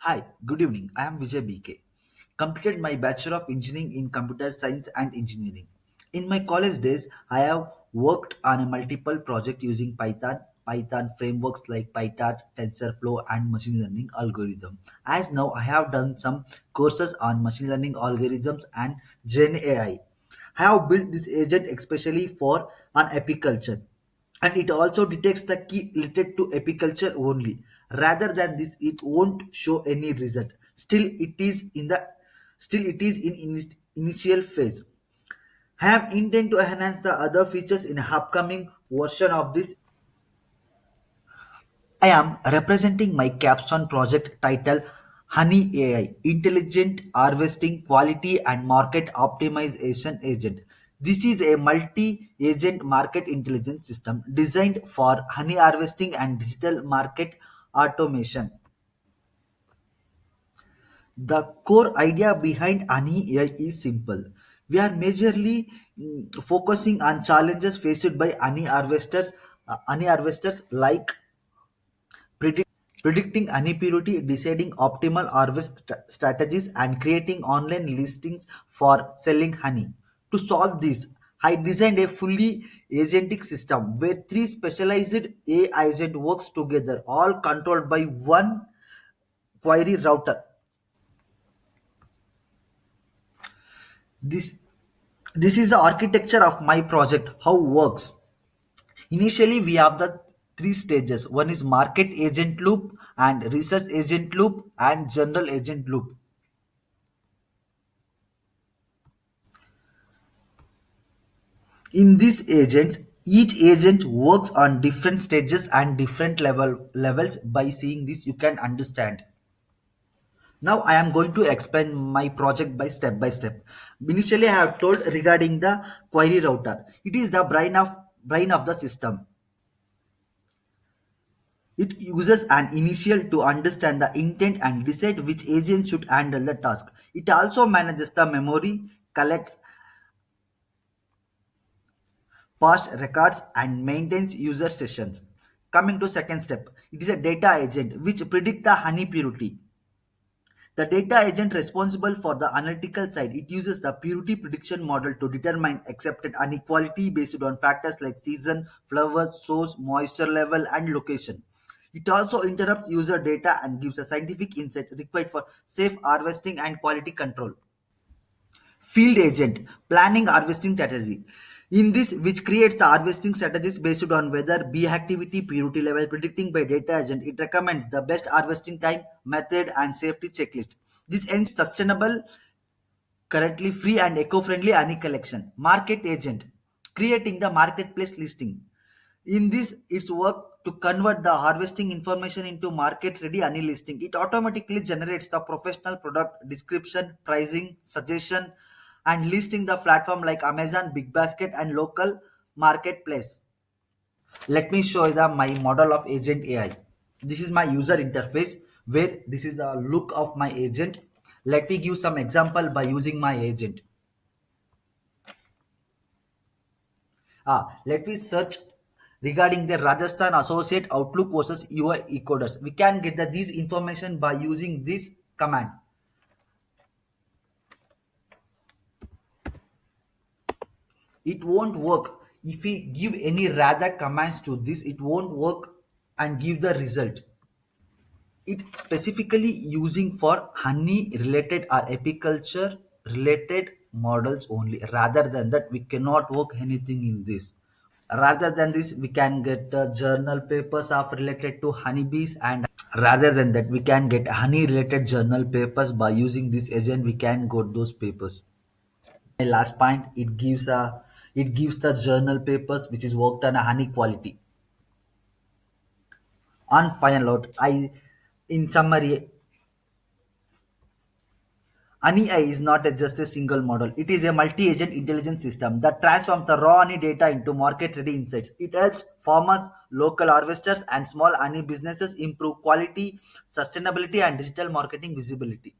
Hi, good evening. I am Vijay BK. Completed my Bachelor of Engineering in Computer Science and Engineering. In my college days, I have worked on a multiple project using Python frameworks like PyTorch, TensorFlow, and machine learning algorithm. As now, I have done some courses on machine learning algorithms and Gen AI. I have built this agent especially for an apiculture, and it also detects the key related to apiculture only. Rather than this, it won't show any result. Still it is in initial phase. I have intent to enhance the other features in upcoming version of this. I am representing my capstone project titled HoneyAI, Intelligent Harvesting Quality and Market Optimization Agent. This is a multi-agent market intelligence system designed for honey harvesting and digital market automation. The core idea behind HoneyAI is simple. We are majorly focusing on challenges faced by honey harvesters like predicting honey purity, deciding optimal harvest strategies, and creating online listings for selling honey. To solve this, I designed a fully agentic system where three specialized AI agent works together, all controlled by one query router. This this is the architecture of my project. How it works? Initially, we have the three stages. One is market agent loop and research agent loop and general agent loop. In these agents, each agent works on different stages and different levels. By seeing this, you can understand. Now I am going to explain my project by step. Initially, I have told regarding the query router. It is the brain of the system. It uses an initial to understand the intent and decide which agent should handle the task. It also manages the memory, collects past records, and maintains user sessions. Coming to second step, it is a data agent which predict the honey purity. The data agent responsible for the analytical side, it uses the purity prediction model to determine accepted honey quality based on factors like season, flower, source, moisture level, and location. It also interrupts user data and gives a scientific insight required for safe harvesting and quality control. Field agent, planning harvesting strategy. In this, which creates the harvesting strategies based on weather, bee activity, purity level, predicting by data agent. It recommends the best harvesting time, method, and safety checklist. This ends sustainable, currently free and eco-friendly honey collection. Market agent, creating the marketplace listing. In this, its work to convert the harvesting information into market-ready honey listing. It automatically generates the professional product description, pricing, suggestion, and listing the platform like Amazon, Big Basket, and local marketplace. Let me show you my model of agent AI. This is my user interface where this is the look of my agent. Let me give some example by using my agent. Let me search regarding the Rajasthan Associate Outlook versus UI encoders. We can get these information by using this command. It won't work if we give any rather commands to this. It won't work and give the result. It specifically using for honey related or apiculture related models only. Rather than that, we cannot work anything in this. Rather than this, we can get journal papers of related to honeybees, and rather than that, we can get honey related journal papers. By using this agent, we can get those papers. My last point, it gives the journal papers which is worked on a honey quality. On final note, I in summary, HoneyAI is not just a single model. It is a multi-agent intelligence system that transforms the raw honey data into market-ready insights. It helps farmers, local harvesters, and small honey businesses improve quality, sustainability, and digital marketing visibility.